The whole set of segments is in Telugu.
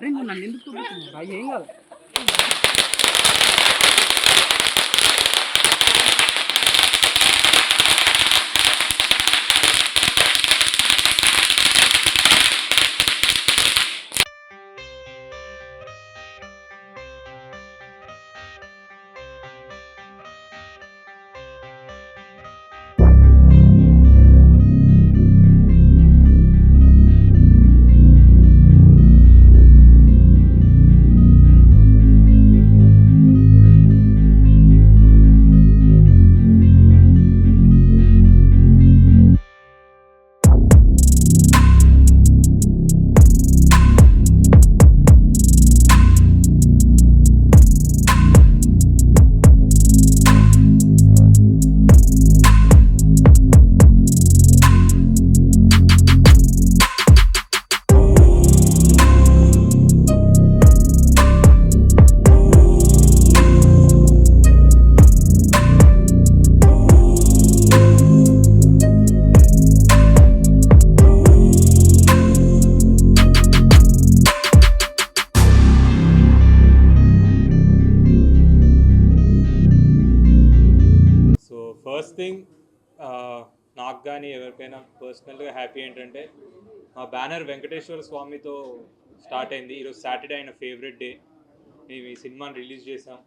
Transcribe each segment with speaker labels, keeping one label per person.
Speaker 1: అరే నువ్వు నన్ను ఎందుకు చూపిస్తున్నావు రా? ఏం కాదు.
Speaker 2: ఫస్ట్ థింగ్ నాకు కానీ ఎవరికైనా పర్సనల్గా హ్యాపీ ఏంటంటే మా బ్యానర్ వెంకటేశ్వర స్వామితో స్టార్ట్ అయింది. ఈరోజు సాటర్డే ఆయన ఫేవరెట్ డే. మేము ఈ సినిమాని రిలీజ్ చేసాం.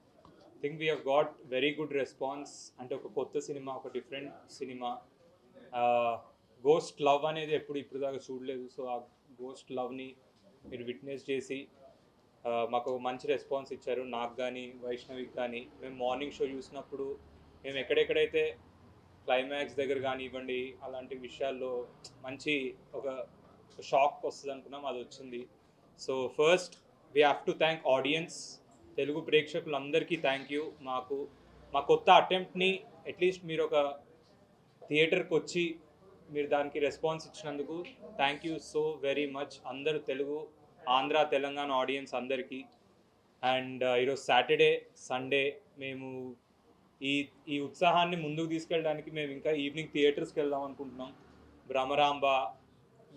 Speaker 2: Think we have got very good response. అంటే ఒక కొత్త సినిమా, ఒక డిఫరెంట్ సినిమా. గోస్ట్ లవ్ అనేది ఇప్పుడు దాకా చూడలేదు. సో ఆ గోస్ట్ లవ్ని మీరు విట్నెస్ చేసి మాకు మంచి రెస్పాన్స్ ఇచ్చారు. నాకు కానీ వైష్ణవికి కానీ. మేము మార్నింగ్ షో చూసినప్పుడు మేము ఎక్కడెక్కడైతే క్లైమాక్స్ దగ్గర కానివ్వండి అలాంటి విషయాల్లో మంచి ఒక షాక్ వస్తుంది అనుకున్నాం, అది వచ్చింది. So first we have to thank audience, Telugu ప్రేక్షకులందరికీ థ్యాంక్ యూ. మా కొత్త అటెంప్ట్ని అట్లీస్ట్ మీరు ఒక థియేటర్కి వచ్చి మీరు దానికి రెస్పాన్స్ ఇచ్చినందుకు thank you so very much. అందరూ తెలుగు, ఆంధ్ర, తెలంగాణ ఆడియన్స్ అందరికీ. అండ్ ఈరోజు సాటర్డే, సండే మేము ఈ ఉత్సాహాన్ని ముందుకు తీసుకెళ్ళడానికి మేము ఇంకా ఈవినింగ్ థియేటర్స్కి వెళ్దాం అనుకుంటున్నాం. భ్రమరాంబ,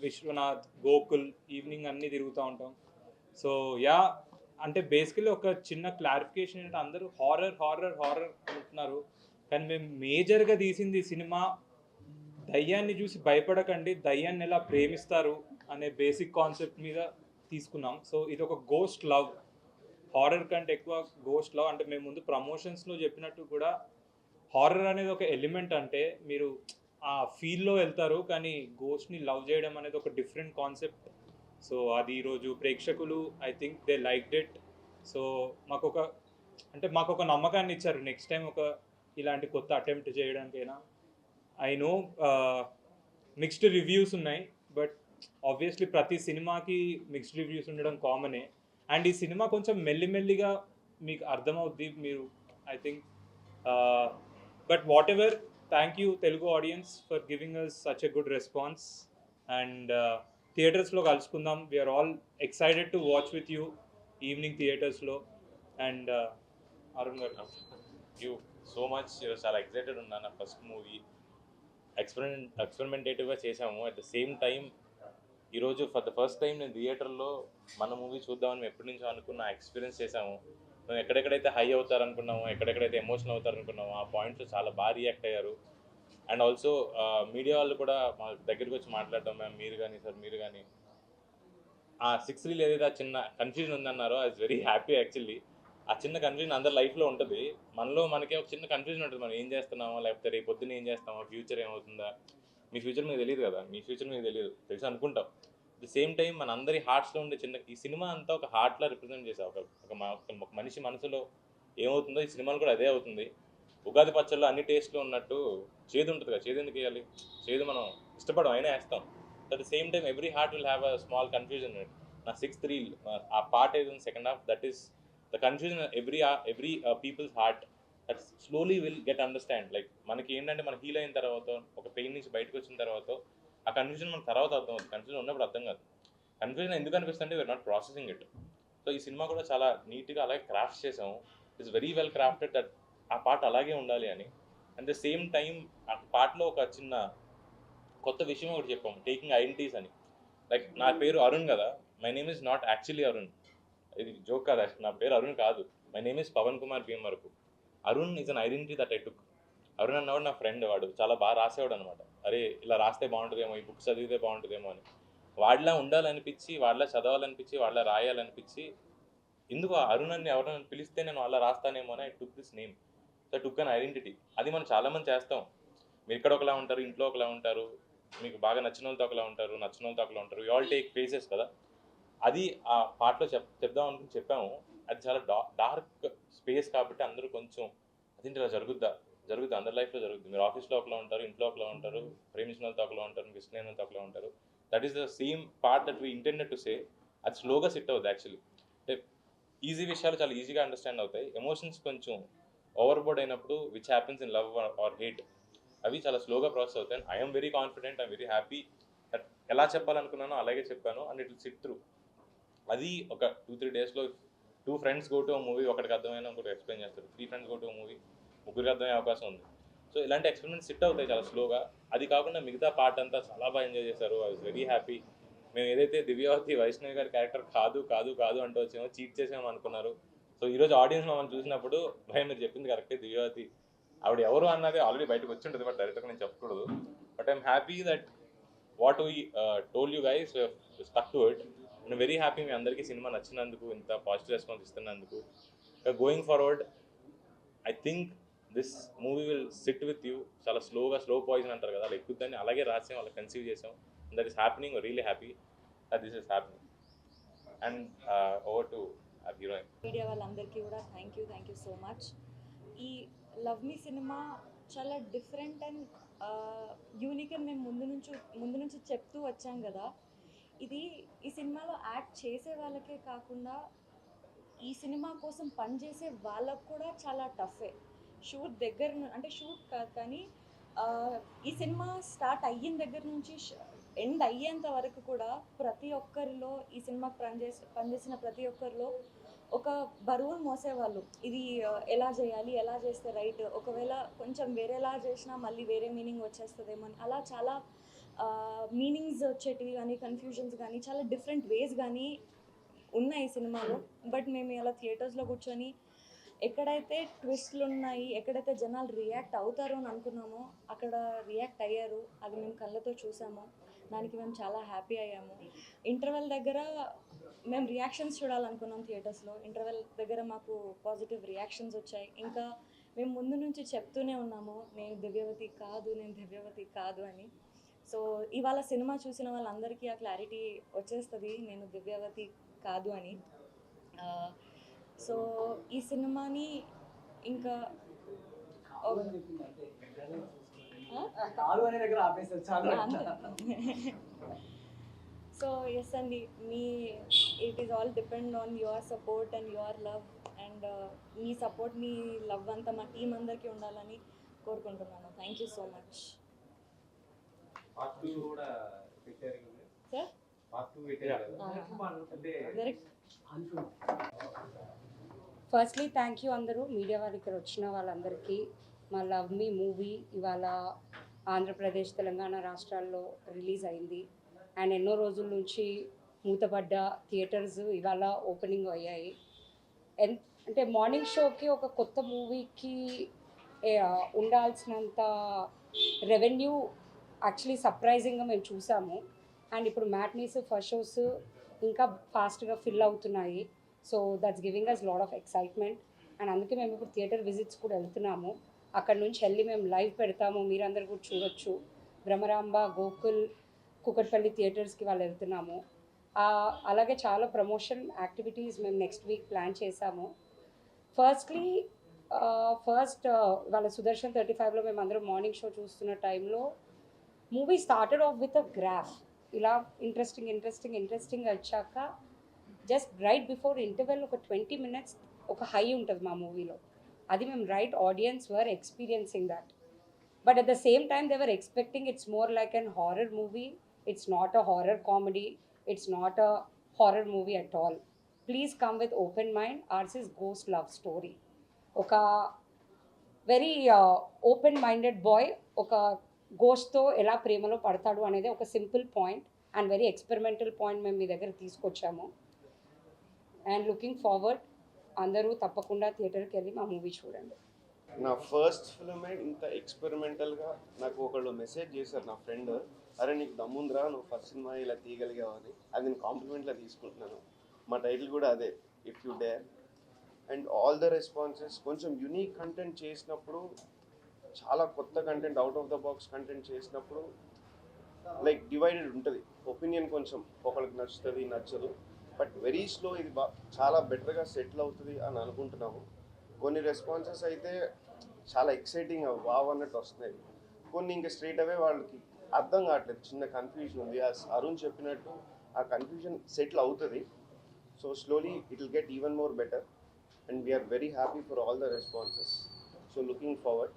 Speaker 2: విశ్వనాథ్, గోకుల్ ఈవినింగ్ అన్నీ తిరుగుతూ ఉంటాం. సో యా, అంటే బేసికలీ ఒక చిన్న క్లారిఫికేషన్ ఏంటంటే అందరూ హారర్ హారర్ హారర్ అంటున్నారు, కానీ మేము మేజర్గా తీసింది సినిమా దయ్యాన్ని చూసి భయపడకండి, దయ్యాన్ని ఎలా ప్రేమిస్తారు అనే బేసిక్ కాన్సెప్ట్ మీద తీసుకున్నాం. సో ఇది ఒక గోస్ట్ లవ్, హారర్ కంటే ఎక్కువ గోస్ట్ లవ్. అంటే మేము ముందు ప్రమోషన్స్లో చెప్పినట్టు కూడా హారర్ అనేది ఒక ఎలిమెంట్, అంటే మీరు ఆ ఫీల్లో వెళ్తారు, కానీ గోస్ట్ని లవ్ చేయడం అనేది ఒక డిఫరెంట్ కాన్సెప్ట్. సో అది ఈరోజు ప్రేక్షకులు I think they liked it. So మాకు ఒక నమ్మకాన్ని ఇచ్చారు నెక్స్ట్ టైం ఒక ఇలాంటి కొత్త అటెంప్ట్ చేయడానికైనా. ఐ నో మిక్స్డ్ రివ్యూస్ ఉన్నాయి, బట్ ఆబ్వియస్లీ ప్రతి సినిమాకి మిక్స్డ్ రివ్యూస్ ఉండడం కామనే. అండ్ ఈ సినిమా కొంచెం మెల్లిమెల్లిగా మీకు అర్థమవుద్ది. మీరు I think but whatever, thank you Telugu audience for giving us such a good response. And థియేటర్స్లో కలుసుకుందాం. We're all excited to watch with you evening థియేటర్స్లో. అండ్ అరుణ్ గారు,
Speaker 3: యూ సో మచ్. చాలా ఎక్సైటెడ్ ఉన్నాను. నా ఫస్ట్ మూవీ ఎక్స్పెరిమెంటేటివ్గా చేసాము. అట్ ద సేమ్ టైం ఈరోజు ఫర్ ద ఫస్ట్ టైం నేను థియేటర్లో మన మూవీ చూద్దామని మేము ఎప్పటి నుంచో అనుకున్న ఎక్స్పీరియన్స్ చేసాము. మేము ఎక్కడెక్కడైతే హై అవుతారనుకున్నామో, ఎక్కడెక్కడైతే ఎమోషనల్ అవుతారనుకున్నామో ఆ పాయింట్స్లో చాలా బాగా రియాక్ట్ అయ్యారు. అండ్ ఆల్సో మీడియా వాళ్ళు కూడా మా దగ్గరికి వచ్చి మాట్లాడడం, మ్యామ్ మీరు కానీ సార్ మీరు కానీ ఆ 6 రీల్ ఏదైతే చిన్న కన్ఫ్యూజన్ ఉందన్నారో I was very happy actually. ఆ చిన్న కన్ఫ్యూజన్ అందరి లైఫ్లో ఉంటుంది. మనకే ఒక చిన్న కన్ఫ్యూజన్ ఉంటుంది, మనం ఏం చేస్తున్నామో, లేకపోతే రేపు పొద్దున్న ఏం చేస్తామో, ఫ్యూచర్ ఏమవుతుందా. మీ ఫ్యూచర్ మీకు తెలియదు కదా, మీ ఫ్యూచర్ మీకు తెలిసి అనుకుంటాం. అట్ ది సేమ్ టైం మన అందరి హార్ట్స్లో ఉండే ఈ సినిమా అంతా ఒక హార్ట్లా రిప్రజెంట్ చేసా. ఒక మనిషి మనసులో ఏమవుతుందో ఈ సినిమాలు కూడా అదే అవుతుంది. ఉగాది పచ్చళ్ళు అన్ని టేస్ట్లో ఉన్నట్టు చేదు ఉంటుంది కదా, చేదు ఎందుకు వేయాలి? చేదు మనం ఇష్టపడం అయినా వేస్తాం. At the same time every heart will have a small confusion. నా 6th రీల్ ఆ పార్ట్ ఏది ఉంది second half, that is the confusion every peoples heart that slowly will get understand. Like మనకి ఏంటంటే మనం హీల్ అయిన తర్వాత, ఒక పెయిన్ నుంచి బయటకు వచ్చిన తర్వాత ఆ కన్ఫ్యూజన్ మనకు తర్వాత అర్థం అవుతుంది. కన్ఫ్యూజన్ ఉన్నప్పుడు అర్థం కాదు. కన్ఫ్యూజన్ ఎందుకు అనిపిస్తుంది అంటే we're not processing it. So ఈ సినిమా కూడా చాలా నీట్గా అలాగే క్రాఫ్ట్ చేసాము. It's very well crafted that ఆ పార్ట్ అలాగే ఉండాలి అని. అట్ ద సేమ్ టైం ఆ పార్ట్లో ఒక చిన్న కొత్త విషయం ఒకటి చెప్పాము, టేకింగ్ ఐడెంటిటీస్ అని. లైక్ నా పేరు అరుణ్ కదా, my name is not actually Arun. ఇది జోక్ కాదు, అసలు నా పేరు అరుణ్ కాదు, my name is Pavan Kumar Bhimavarapu. Arun is an identity that I took. Arun అన్నవాడు నా ఫ్రెండ్, వాడు చాలా బాగా రాసేవాడు అనమాట. అరే ఇలా రాస్తే బాగుంటుందేమో, ఈ బుక్స్ చదివితే బాగుంటుందేమో అని. వాడిలా ఉండాలనిపించి, వాడిలా చదవాలనిపించి, వాడిలా రాయాలనిపించి, ఎందుకు అరుణ్ అని ఎవరైనా పిలిస్తే నేను అలా రాస్తానేమో అని I took this name. So I took an identity. అది మనం చాలామంది చేస్తాం. మీరు ఇక్కడ ఒకలా ఉంటారు, ఇంట్లో ఒకలా ఉంటారు, మీకు బాగా నచ్చిన వాళ్ళతో ఒకలా ఉంటారు, నచ్చిన వాళ్ళతో ఒకలా ఉంటారు. యూ ఆల్ టేక్ ఫేసెస్ కదా. అది ఆ పాటలో చెప్దాం అనుకుని చెప్పాము. అది చాలా డార్క్ స్పేస్ కాబట్టి అందరూ కొంచెం అదేంటి ఇలా జరుగుద్ది అందరి లైఫ్లో జరుగుద్ది. మీరు ఆఫీస్లో ఒకలా ఉంటారు, ఇంట్లో ఒకలా ఉంటారు, ప్రేమించిన వాళ్ళతో ఒకలా ఉంటారు, మీకు ఇష్టమైన వాళ్ళతో ఒకలా ఉంటారు. That is the same part that we intended to say. అది స్లోగా సిట్ అవుతుంది యాక్చువల్లీ. అంటే ఈజీ విషయాలు చాలా ఈజీగా అండర్స్టాండ్ అవుతాయి. ఎమోషన్స్ కొంచెం ఓవర్బోర్డ్ అయినప్పుడు, which happens in love or hate, అవి చాలా స్లోగా ప్రాసెస్ అవుతాయి. And I'm very confident, I'm very happy that ఎలా చెప్పాలనుకున్నానో అలాగే చెప్పాను and it will SIT through. అది ఒక 2-3 డేస్లో 2 ఫ్రెండ్స్ గో టు మూవీ, ఒకటికి అర్థమైన ఇంకోటి ఎక్స్ప్లెయిన్ చేస్తారు. 3 ఫ్రెండ్స్ గో టు మూవీ, ముగ్గురికి అర్థమయ్యే అవకాశం ఉంది. సో ఇలాంటి ఎక్స్పెరిమెంట్స్ సిట్ అవుతాయి చాలా స్లోగా. అది కాకుండా మిగతా పార్ట్ అంతా చాలా బాగా ఎంజాయ్ చేశారు. I was very happy. మేము ఏదైతే దివ్యావతి వైష్ణవి గారి క్యారెక్టర్ కాదు అంటూ వచ్చామో, చీట్ చేసామో అనుకున్నారు. సో ఈరోజు ఆడియన్స్ మమ్మల్ని చూసినప్పుడు భయం, మీరు చెప్పింది కరెక్టే, దివ్యావతి ఆవిడ ఎవరు అన్నది ఆల్రెడీ బయటకు వచ్చి ఉంటుంది, బట్ డైరెక్ట్గా నేను చెప్పకూడదు. But I'm happy that what we told you guys stuck to it. నేను వెరీ హ్యాపీ మీ అందరికీ సినిమా నచ్చినందుకు, ఇంత పాజిటివ్ రెస్పాన్స్ ఇస్తున్నందుకు. Going forward I think this movie will sit with you. చాలా స్లో పాయిజన్ అంటారు కదా, అలా ఎక్కుద్దని అలాగే రాసాం, అలా కన్సీవ్ చేసాం. That is happening, really happy that this is happening. And over to heroine.
Speaker 4: Media వాళ్ళందరికీ కూడా థ్యాంక్ యూ సో మచ్. ఈ లవ్ మీ సినిమా చాలా డిఫరెంట్ అండ్ యూనిక్ అని మేము ముందు నుంచి చెప్తూ వచ్చాం కదా. ఈ సినిమాలో యాక్ట్ చేసే వాళ్ళకే కాకుండా ఈ సినిమా కోసం పనిచేసే వాళ్ళకు కూడా చాలా టఫే. షూట్ కాదు కానీ ఈ సినిమా స్టార్ట్ అయిన దగ్గర నుంచి ఎండ్ అయ్యేంత వరకు కూడా ప్రతి ఒక్కరిలో, ఈ సినిమాకి పనిచేసిన ప్రతి ఒక్కరిలో ఒక బరువును మోసేవాళ్ళు. ఇది ఎలా చేయాలి, ఎలా చేస్తే రైట్, ఒకవేళ కొంచెం వేరేలా చేసినా మళ్ళీ వేరే మీనింగ్ వచ్చేస్తుందేమో అని, అలా చాలా మీనింగ్స్ వచ్చేటివి కానీ, కన్ఫ్యూజన్స్ కానీ, చాలా డిఫరెంట్ వేస్ కానీ ఉన్నాయి ఈ సినిమాలో. బట్ మేము ఇలా థియేటర్స్లో కూర్చొని ఎక్కడైతే ట్విస్ట్లు ఉన్నాయి, ఎక్కడైతే జనాలు రియాక్ట్ అవుతారో అని అనుకున్నామో అక్కడ రియాక్ట్ అయ్యారు. అది మేము కళ్ళతో చూసాము, దానికి మేము చాలా హ్యాపీ అయ్యాము. ఇంటర్వెల్ దగ్గర మేము రియాక్షన్స్ చూడాలనుకున్నాం థియేటర్స్లో. ఇంటర్వెల్ దగ్గర మాకు పాజిటివ్ రియాక్షన్స్ వచ్చాయి. ఇంకా మేము ముందు నుంచి చెప్తూనే ఉన్నాము, నేను దివ్యవతి కాదు అని. సో ఇవాళ సినిమా చూసిన వాళ్ళందరికీ ఆ క్లారిటీ వచ్చేస్తుంది, నేను దివ్యవతి కాదు అని. సో ఈ సినిమాని ఇంకా సో ఎస్ అండి, it is all depend on your support and your love. And me support, me love అంతా మా టీం అందరికీ ఉండాలని కోరుకుంటున్నాను. Thank you so much.
Speaker 5: Firstly thank you అందరూ మీడియా వాళ్ళు ఇక్కడ వచ్చిన వాళ్ళందరికీ. మా లవ్ మీ మూవీ ఇవాళ ఆంధ్రప్రదేశ్, తెలంగాణ రాష్ట్రాల్లో రిలీజ్ అయింది. అండ్ ఎన్నో రోజుల నుంచి మూతపడ్డ థియేటర్స్ ఇవాళ ఓపెనింగ్ అయ్యాయి. అంటే మార్నింగ్ షోకి ఒక కొత్త మూవీకి ఉండాల్సినంత రెవెన్యూ యాక్చువల్లీ సర్ప్రైజింగ్గా మేము చూసాము. అండ్ ఇప్పుడు మ్యాట్నీస్, ఫస్ట్ షోస్ ఇంకా ఫాస్ట్గా ఫిల్ అవుతున్నాయి. So that's giving us lot of excitement. And అందుకే మేము ఇప్పుడు థియేటర్ విజిట్స్ కూడా వెళ్తున్నాము. అక్కడ నుంచి వెళ్ళి మేము లైవ్ పెడతాము, మీరందరూ కూడా చూడొచ్చు. భ్రమరాంబ, గోకుల్, కుకట్పల్లి థియేటర్స్కి వాళ్ళు వెళ్తున్నాము. అలాగే చాలా ప్రమోషన్ యాక్టివిటీస్ మేము నెక్స్ట్ వీక్ ప్లాన్ చేశాము. ఫస్ట్ వాళ్ళ సుదర్శన్ 35లో మేము అందరం మార్నింగ్ షో చూస్తున్న టైంలో movie started off with a graph. ఇలా ఇంట్రెస్టింగ్ వచ్చాక జస్ట్ రైట్ బిఫోర్ ఇంటర్వెల్ ఒక 20 minutes ఒక హై ఉంటుంది మా మూవీలో. అది మేము right audience were experiencing that. But at the same time they were expecting it's more like an horror movie. It's not a horror comedy, it's not a horror movie at all. Please come with open mind. Ours is ghost love story. ఒక వెరీ ఓపెన్ మైండెడ్ బాయ్ ఒక గోస్ట్తో ఎలా ప్రేమలో పడతాడు అనేది ఒక simple point and very experimental point మేము మీ దగ్గర తీసుకొచ్చాము. అండ్ లుకింగ్ ఫార్వర్డ్ అందరూ తప్పకుండా థియేటర్కి వెళ్ళి మా మూవీ చూడండి.
Speaker 6: నా ఫస్ట్ ఫిల్మే ఇంత ఎక్స్పెరిమెంటల్గా నాకు ఒకళ్ళు మెసేజ్ చేశారు నా ఫ్రెండ్, అరే నీకు దమ్ముందిరా నువ్వు ఫస్ట్ సినిమా ఇలా తీయగలిగావు అని. అది నేను కాంప్లిమెంట్లా తీసుకుంటున్నాను. మా టైటిల్ కూడా అదే, if you dare. And all the responses, కొంచెం యునీక్ కంటెంట్ చేసినప్పుడు, చాలా కొత్త content, out of the box content చేసినప్పుడు లైక్ డివైడెడ్ ఉంటుంది ఒపీనియన్. కొంచెం ఒకరికి నచ్చుతుంది నచ్చదు, బట్ వెరీ స్లో ఇది చాలా బెటర్గా సెటిల్ అవుతుంది అని అనుకుంటున్నాము. కొన్ని రెస్పాన్సెస్ అయితే చాలా ఎక్సైటింగ్ వావ్ అన్నట్టు వస్తున్నాయి. కొన్ని ఇంకా స్ట్రైట్ అవే వాళ్ళకి అర్థం కావట్లేదు, చిన్న కన్ఫ్యూజన్ ఉంది. అరుణ్ చెప్పినట్టు ఆ కన్ఫ్యూజన్ సెటిల్ అవుతుంది. So slowly it will get even more better and we are very happy for all the responses. So looking forward.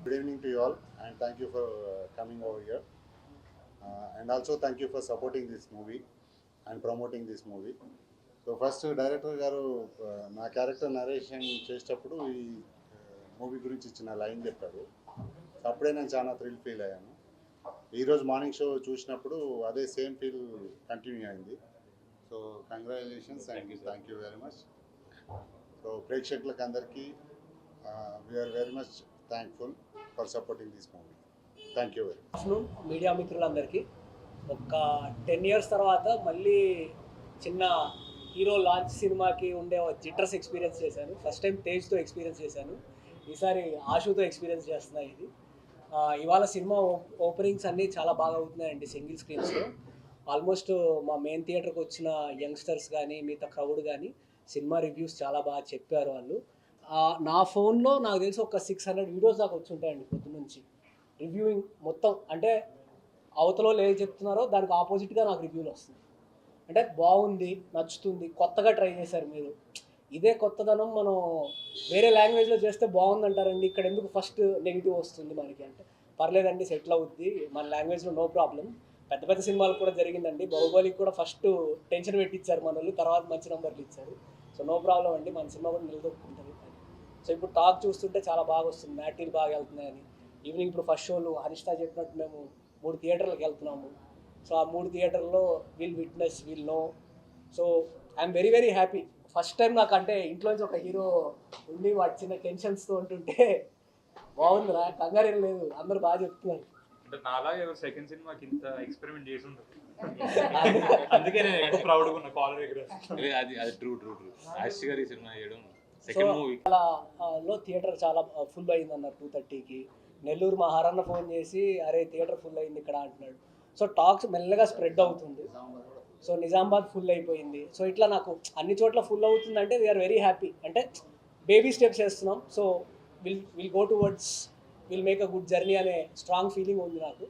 Speaker 7: Good evening to you all, and thank you for coming over here. And also thank you for supporting this movie and promoting this movie. So first director garu na character narration చేసేటప్పుడు ఈ మూవీ గురించి ఇచ్చిన లైన్ చెప్పారు. అప్పుడే నేను చాలా థ్రిల్ ఫీల్ అయ్యాను. ఈరోజు మార్నింగ్ షో చూసినప్పుడు అదే సేమ్ ఫీల్ కంటిన్యూ అయింది. So congratulations and thank you very much. So ప్రేక్షకులకు అందరికీ we are very much thankful for supporting this movie. Thank you very much.
Speaker 1: Afternoon media మిత్రులందరికీ ఒక 10 years తర్వాత మళ్ళీ చిన్న హీరో లాంచ్ సినిమాకి ఉండే జిట్రస్ ఎక్స్పీరియన్స్ చేశాను. ఫస్ట్ టైం తేజ్తో ఎక్స్పీరియన్స్ చేశాను, ఈసారి ఆశుతో ఎక్స్పీరియన్స్ చేస్తున్నా. ఇది ఇవాళ సినిమా ఓపెనింగ్స్ అన్నీ చాలా బాగా అవుతున్నాయండి సింగిల్ స్క్రీన్స్లో. ఆల్మోస్ట్ మా మెయిన్ థియేటర్కి వచ్చిన యంగ్స్టర్స్ కానీ మిగతా క్రౌడ్ కానీ సినిమా రివ్యూస్ చాలా బాగా చెప్పారు వాళ్ళు. నా ఫోన్లో నాకు తెలిసి ఒక 600 వీడియోస్ దాకా వచ్చి ఉంటాయండి పొద్దు నుంచి రివ్యూయింగ్ మొత్తం. అంటే అవతలో ఏది చెప్తున్నారో దానికి ఆపోజిట్గా నాకు రివ్యూలు వస్తుంది. అంటే బాగుంది, నచ్చుతుంది, కొత్తగా ట్రై చేశారు మీరు. ఇదే కొత్తదనం మనం వేరే లాంగ్వేజ్లో చేస్తే బాగుంది అంటారండి, ఇక్కడ ఎందుకు ఫస్ట్ నెగిటివ్ వస్తుంది మనకి అంటే పర్లేదండి సెటిల్ అవుద్ది మన లాంగ్వేజ్లో, నో ప్రాబ్లం. పెద్ద పెద్ద సినిమాలు కూడా జరిగిందండి, బాహుబలికి కూడా ఫస్ట్ టెన్షన్ పెట్టించారు మన వాళ్ళు, తర్వాత మంచి నెంబర్లు ఇచ్చారు. సో నో ప్రాబ్లం అండి, మన సినిమా కూడా నిలదొక్కుంటుంది. సో ఇప్పుడు టాక్ చూస్తుంటే చాలా బాగా వస్తుంది, మ్యాటీలు బాగా వెళ్తున్నాయని. ఈవినింగ్ ఇప్పుడు ఫస్ట్ షోలు హరిష్ఠా చెప్పినట్టు మేము 3 థియేటర్లకు వెళ్తున్నాము. సో ఆ 3 థియేటర్లో will witness, will know. So I'm very very happy. First time నాకు అంటే ఇంట్లోంచి ఒక హీరో ఉండి వాటి చిన్న టెన్షన్స్తో ఉంటుంటే బాగుందిరా, కంగారు లేదు, అందరూ బాగా చెప్తున్నారు.
Speaker 2: అంటే నాలాగే సెకండ్ సినిమాకి ఇంత ఎక్స్పెరిమెంట్ చేసి ఉంటుంది, అందుకే నేను ఎక్కువ ప్రౌడ్గా ఉన్న కాలర్ దగ్గర.
Speaker 3: అది ట్రూ ఆశి గారి సినిమా చేయడం సెకండ్ మూవీ
Speaker 1: లో థియేటర్ చాలా ఫుల్ అయింది అన్నారు 2:30కి. నెల్లూరు మా హరన్న ఫోన్ చేసి అరే థియేటర్ ఫుల్ అయింది ఇక్కడ అంటున్నాడు. సో టాక్స్ మెల్లగా స్ప్రెడ్ అవుతుంది. సో నిజామాబాద్ ఫుల్ అయిపోయింది. సో ఇట్లా నాకు అన్ని చోట్ల ఫుల్ అవుతుందంటే వీఆర్ వెరీ హ్యాపీ. అంటే బేబీ స్టెప్స్ వేస్తున్నాం. So will go towards, will make a good journey అనే స్ట్రాంగ్ ఫీలింగ్ ఉంది నాకు.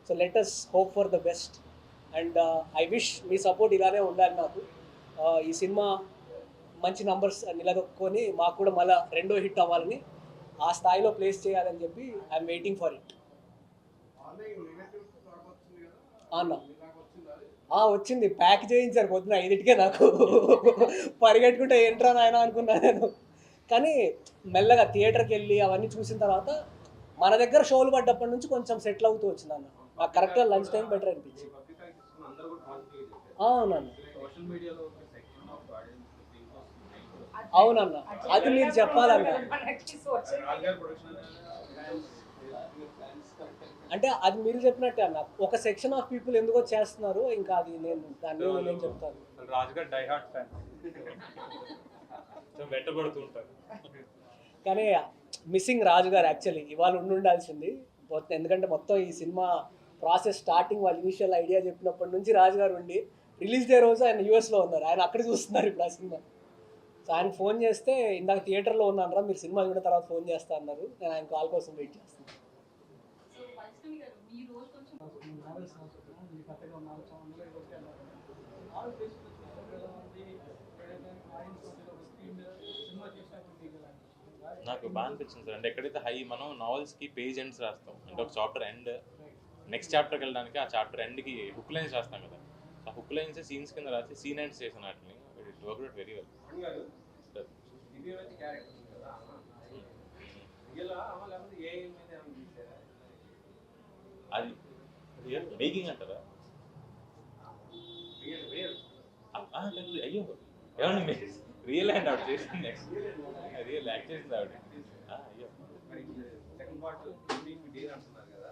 Speaker 1: So let us hope for the best and I wish మీ సపోర్ట్ ఇలానే ఉండాలి నాకు. ఈ సినిమా మంచి నంబర్స్ నిలదొక్కుని మాకు కూడా మళ్ళీ రెండో హిట్ అవ్వాలని, ఆ స్థాయిలో ప్లేస్ చేయాలని చెప్పి ఐఎమ్ వెయిటింగ్ ఫర్ ఇట్. అన్న వచ్చింది, ప్యాక్ చేయించారు పొద్దున 5కే. నాకు పరిగెట్టుకుంటే ఏంట్రా నాయన అనుకున్నా నేను. కానీ మెల్లగా థియేటర్కి వెళ్ళి అవన్నీ చూసిన తర్వాత మన దగ్గర షోలు పడ్డప్పటి నుంచి కొంచెం సెటిల్ అవుతూ వచ్చింది అన్న. నాకు కరెక్ట్గా లంచ్ టైం బెటర్ అనిపించింది. అవునన్న, అవునన్న, అది మీరు చెప్పాలన్న. అంటే అది మీరు చెప్పినట్టే అన్న, ఒక సెక్షన్ ఆఫ్ పీపుల్ ఎందుకో చేస్తున్నారు, ఇంకా అది నేను చెప్తాను.
Speaker 2: రాజుగారు డై హార్ట్ ఫ్యాన్, వెంటబడుతుంటారు.
Speaker 1: కానీ మిస్సింగ్ రాజు గారు యాక్చువల్లీ ఇవాళ ఉండాల్సింది. ఎందుకంటే మొత్తం ఈ సినిమా ప్రాసెస్ స్టార్టింగ్ వాళ్ళు ఇనిషియల్ ఐడియా చెప్పినప్పటి నుంచి రాజు గారు ఉండి రిలీజ్ డే రోజు ఆయన యూఎస్లో ఉన్నారు, ఆయన అక్కడ చూస్తున్నారు ఇప్పుడు ఆ సినిమా. సో ఆయన ఫోన్ చేస్తే ఇందాక థియేటర్లో ఉన్నానరా, మీరు సినిమా చూసిన తర్వాత ఫోన్ చేస్తా అన్నారు. నేను ఆయన కాల్ కోసం వెయిట్ చేస్తున్నాను.
Speaker 3: నాకు బాగా అనిపించింది సార్. అంటే ఎక్కడైతే మనం నావెల్స్కి పేజ్ ఎండ్స్ రాస్తాం, అంటే ఒక చాప్టర్ ఎండ్ నెక్స్ట్ చాప్టర్కి వెళ్ళడానికి ఆ చాప్టర్ ఎండ్కి హుక్ లైన్స్ రాస్తాం కదా, ఆ హుక్ లైన్స్ సీన్స్ కింద రాసి సీన్ ఎండ్స్ చేసిన వాటిని it work out very well. అది మేకింగ్ అంటారా? అయ్యో ఏమండి రియల్ హ్యాండ్ ఆవిడ చేసింది నెక్స్ట్ రియల్ యాక్ట్ చేసింది ఆవిడ అయ్యో
Speaker 8: సెకండ్ పార్ట్ డే అంటున్నారు కదా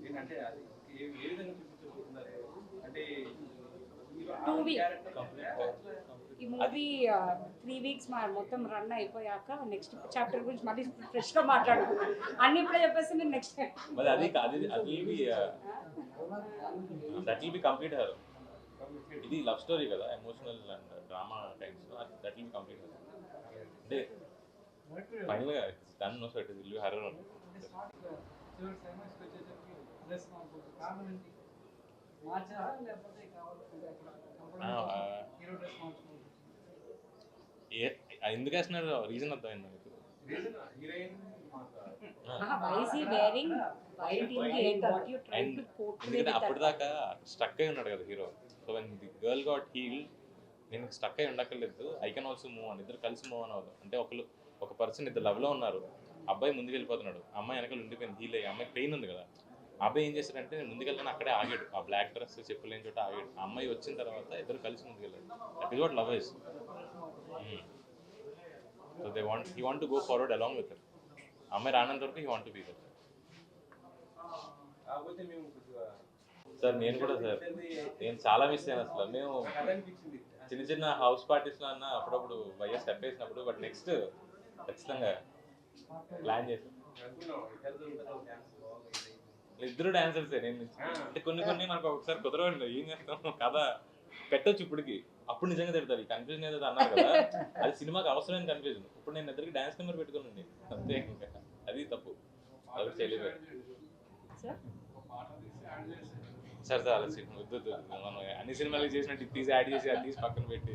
Speaker 8: ఏంటంటే అది ఏ విధంగా చూపించబోతున్నారు అంటే
Speaker 5: 2 weeks ఈ మూవీ 3 weeks మొత్తం రన్ అయిపోయాక నెక్స్ట్ చాప్టర్ గురించి మళ్ళీ ఫ్రెష్గా మాట్లాడుకున్నాం. అన్ని ఇప్పుడే చెప్పేస్తే నేను నెక్స్ట్
Speaker 3: మరి అది that will be complete horror. ఇది లవ్ స్టోరీ కదా, emotional and drama types, that will be complete horror. అంటే ఫైనల్గా done no, so it will be horror. ఎందుకు వేస్తున్నారు రీజన్ అర్థమైంది మీకు? ఎందుకంటే అప్పటిదాకా స్ట్రక్ అయి ఉన్నాడు కదా hero. So when the girl got heal, నేను స్ట్రక్ అయి ఉండక్కర్లేదు, ఐ కెన్ ఆల్సో మూవ్ అని, ఇద్దరు కలిసి మూవ్ అని అవ్వదు. అంటే ఒక పర్సన్ ఇద్దరు లవ్లో ఉన్నారు, అబ్బాయి ముందుకు వెళ్ళిపోతున్నాడు, అమ్మాయి వెనకాల ఉండిపోయింది, హీల్ అయ్యి. అమ్మాయి పెయిన్ ఉంది కదా, అబ్బాయి ఏం చేశాడంటే నేను ముందుకెళ్ళాను అక్కడే ఆగాడు, ఆ బ్లాక్ డ్రెస్ చెప్పులేని చోట ఆగాడు. ఆ అమ్మాయి వచ్చిన తర్వాత ఇద్దరు కలిసి ముందుకెళ్ళాడు. That is what love is. So he want to go forward along with her. అమ్మాయి రానంత వరకు he want to be with her. Sir నేను కూడా సార్, నేను చాలా మిస్ అయ్యాను అసలు. మేము చిన్న చిన్న హౌస్ పార్టీస్లో అన్న అప్పుడప్పుడు వైఎస్ స్టెప్ వేసినప్పుడు, బట్ నెక్స్ట్ ఖచ్చితంగా ప్లాన్ చేశాను. ఇద్దరు డాన్సర్సే. నేను అంటే కొన్ని మనకు ఒకసారి కుదరవండి, ఏం చేస్తాం కథ పెట్టచ్చు ఇప్పటికి, అప్పుడు నిజంగా తిడతారు. ఈ కన్ఫ్యూజన్ ఏదో అన్నారు కదా, అది సినిమాకి అవసరమైన కన్ఫ్యూజన్. ఇప్పుడు నేను ఇద్దరికి డాన్స్ నెంబర్ పెట్టుకోనండి అంతే, ఇంకా అది తప్పు, అది చేయలేదు సార్. సార్ అలా సినిమా వద్దు, మనం అన్ని సినిమాలకి చేసినట్టు ఇది తీసి యాడ్ చేసి అది తీసి పక్కన పెట్టి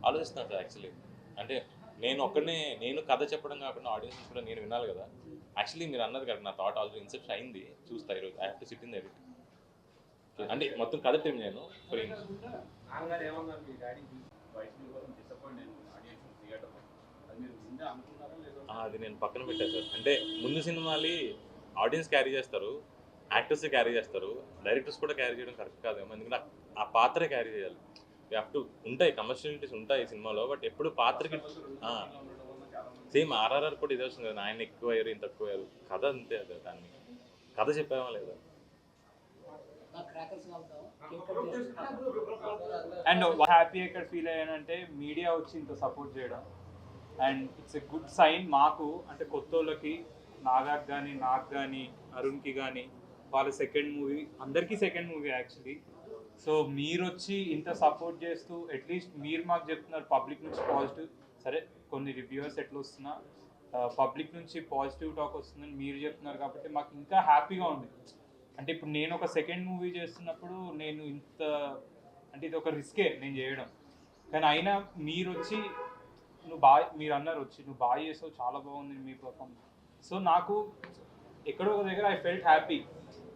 Speaker 3: ఆలోచిస్తున్నాను సార్. యాక్చువల్లీ అంటే నేను కథ చెప్పడం కాకుండా ఆడియన్స్ కూడా నేను వినాలి కదా. యాక్చువల్లీ మీరు అన్నది కదా, నా థాట్ ఆల్రెడీ ఇన్సెప్షన్ అయింది, చూస్తా ఈరోజు. I have to SIT in the edit. అంటే మొత్తం కథ టీం నేను అది నేను పక్కన పెట్టాను సార్. అంటే ముందు సినిమాలు ఆడియన్స్ క్యారీ చేస్తారు, యాక్టర్స్ క్యారీ చేస్తారు, డైరెక్టర్స్ కూడా క్యారీ చేయడం కరెక్ట్ కాదు. ఎందుకంటే ఆ పాత్రే క్యారీ చేయాలి. వీ హ్యావ్ టు ఉంటాయి కమర్షియాలిటీస్ ఉంటాయి సినిమాలో, బట్ ఎప్పుడు పాత్రకి సేమ్ ఆర్ఆర్ఆర్ కూడా ఇదే వస్తుంది కదా, ఆయన ఎక్కువ అయ్యారు ఇంత తక్కువ అయ్యారు, కథ అంతే. అదే దాన్ని కథ చెప్పామా లేదా.
Speaker 2: అండ్ హ్యాపీ ఎక్కడ ఫీల్ అయ్యానంటే మీడియా వచ్చి ఇంత సపోర్ట్ చేయడం, and it's a good sign మాకు. అంటే కొత్త వాళ్ళకి, నాగాకి కానీ, నాకు కానీ, అరుణ్కి కానీ, వాళ్ళ సెకండ్ మూవీ, అందరికీ సెకండ్ మూవీ యాక్చువల్లీ. సో మీరు వచ్చి ఇంత సపోర్ట్ చేస్తూ, అట్లీస్ట్ మీరు మాకు చెప్తున్నారు పబ్లిక్ నుంచి పాజిటివ్, సరే కొన్ని రివ్యూవర్స్ ఎట్లా వస్తున్నా పబ్లిక్ నుంచి పాజిటివ్ టాక్ వస్తుందని మీరు చెప్తున్నారు కాబట్టి మాకు ఇంకా హ్యాపీగా ఉంది. అంటే ఇప్పుడు నేను ఒక సెకండ్ మూవీ చేస్తున్నప్పుడు నేను ఇంత అంటే ఇది ఒక రిస్కే నేను చేయడం, కానీ అయినా మీరు వచ్చి మీరు అన్నారు వచ్చి నువ్వు బాగా చేసావు, చాలా బాగుంది మీ పర్ఫార్మెన్స్. సో నాకు ఎక్కడో ఒక దగ్గర ఐ ఫెల్ట్ హ్యాపీ.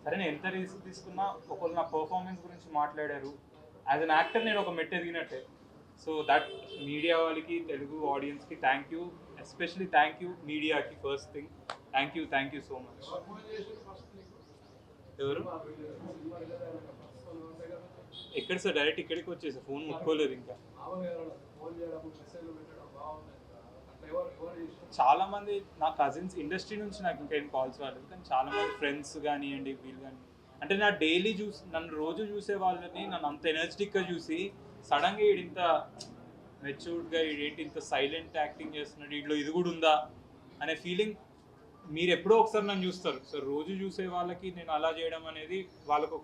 Speaker 2: సరే నేను ఎంత రిస్క్ తీసుకున్నా ఒకళ్ళు నా పర్ఫార్మెన్స్ గురించి మాట్లాడారు, యాజ్ అన్ యాక్టర్ నేను ఒక మెట్టు ఎదిగినట్టే. సో దట్ మీడియా వాళ్ళకి, తెలుగు ఆడియన్స్కి thank you, especially thank you మీడియాకి. First thing thank you so much. ఎవరు ఎక్కడ సార్, డైరెక్ట్ ఇక్కడికి వచ్చేసా, ఫోన్ ముట్టుకోలేదు ఇంకా. చాలా మంది నా కజిన్స్ ఇండస్ట్రీ నుంచి నాకు ఇంకేం కాల్స్ రాలేదు, కానీ చాలా మంది ఫ్రెండ్స్ కానివ్వండి వీళ్ళు కానీ, అంటే నా డైలీ నన్ను రోజు చూసే వాళ్ళని నన్ను అంత ఎనర్జెటిక్గా చూసి సడన్గా ఇంత మెచ్యూర్డ్గా ఏంటి ఇంత సైలెంట్ యాక్టింగ్ చేస్తున్నాడు, వీటిలో ఇది కూడా ఉందా అనే ఫీలింగ్. మీరు ఎప్పుడో ఒకసారి నన్ను చూస్తారు, సో రోజు చూసే వాళ్ళకి నేను అలా చేయడం అనేది వాళ్ళకు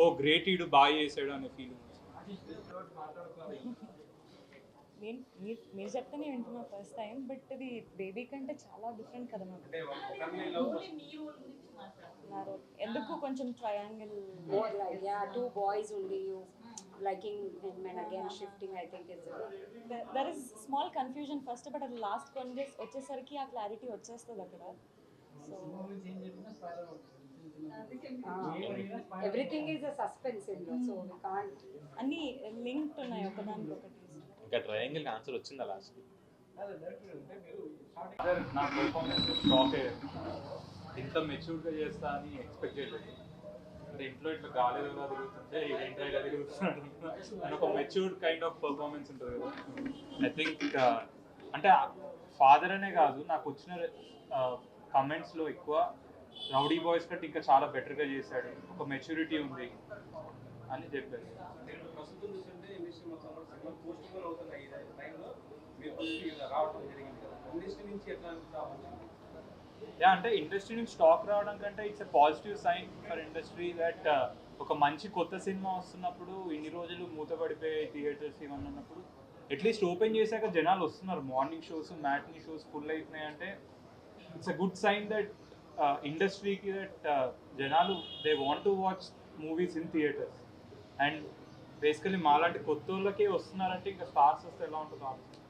Speaker 2: ఓ గ్రేట్ ఈడు బాగా చేసాడు అనే ఫీలింగ్.
Speaker 4: మీరు చెప్తేనే వింటున్నా ఫస్ట్ టైం, బట్ ఇది బేబీ కంటే చాలా డిఫరెంట్ కదా నాకు. ఎందుకు కొంచెం triangle,
Speaker 5: two boys only, you liking him and again shifting, I think is
Speaker 4: there is small confusion first, but at last కొన్ని డేస్ వచ్చేసరికి ఆ క్లారిటీ వచ్చేస్తుంది అక్కడ. So
Speaker 5: everything is a suspense in there, so we can't.
Speaker 4: అన్నీ లింక్డ్ ఉన్నాయి ఒకదానికొకటి.
Speaker 3: ఇంకా ట్రయాంగిల్ ఆన్సర్ వచ్చిందా లాస్ట్?
Speaker 2: నా పర్ఫార్మెన్స్ షాక్ అయ్యారు, ఇంత మెచ్యూర్డ్గా చేస్తా అని ఎక్స్పెక్ట్ చేయలేదు. అంటే ఇంట్లో ఇట్లా గాలిలో ఇలా తిరుగుతుంటే ఏంటో ఇలా తిరుగుతున్నాడు అని ఒక మెచ్యూర్డ్ కైండ్ ఆఫ్ పర్ఫార్మెన్స్ ఉంటుంది కదా. ఐ థింక్ అంటే ఫాదర్ అనే కాదు, నాకు వచ్చిన కమెంట్స్లో ఎక్కువ రౌడీ బాయ్స్ కంటే ఇంకా చాలా బెటర్గా చేశాడు, ఒక మెచ్యూరిటీ ఉంది అని చెప్పారు.
Speaker 8: అంటే ప్రస్తుతం చూస్తుంటే ఇండస్ట్రీ మొత్తం కూడా సినిమా పోస్ట్ పోన్ అవుతున్న ఈ టైంలో మీరు కొంచెం ఇలా రావడం జరిగింది కదా, ఇండస్ట్రీ నుంచి ఎట్లా రావచ్చు?
Speaker 2: యా, అంటే ఇండస్ట్రీ నుంచి స్టాక్ రావడం కంటే it's a positive sign for industry that ఒక మంచి కొత్త సినిమా వస్తున్నప్పుడు ఇన్ని రోజులు మూతపడిపోయే థియేటర్స్ ఇవన్నీ ఉన్నప్పుడు అట్లీస్ట్ ఓపెన్ చేశాక జనాలు వస్తున్నారు. Morning shows, matinee shows full అవుతున్నాయి అంటే it's a good sign that ఇండస్ట్రీకి దట్ జనాలు they want to watch movies in theatres. And basically మాలాంటి కొత్త వాళ్ళకే వస్తున్నారంటే ఇంకా స్టార్స్ వస్తే ఎలా ఉంటుందో ఆలోచన.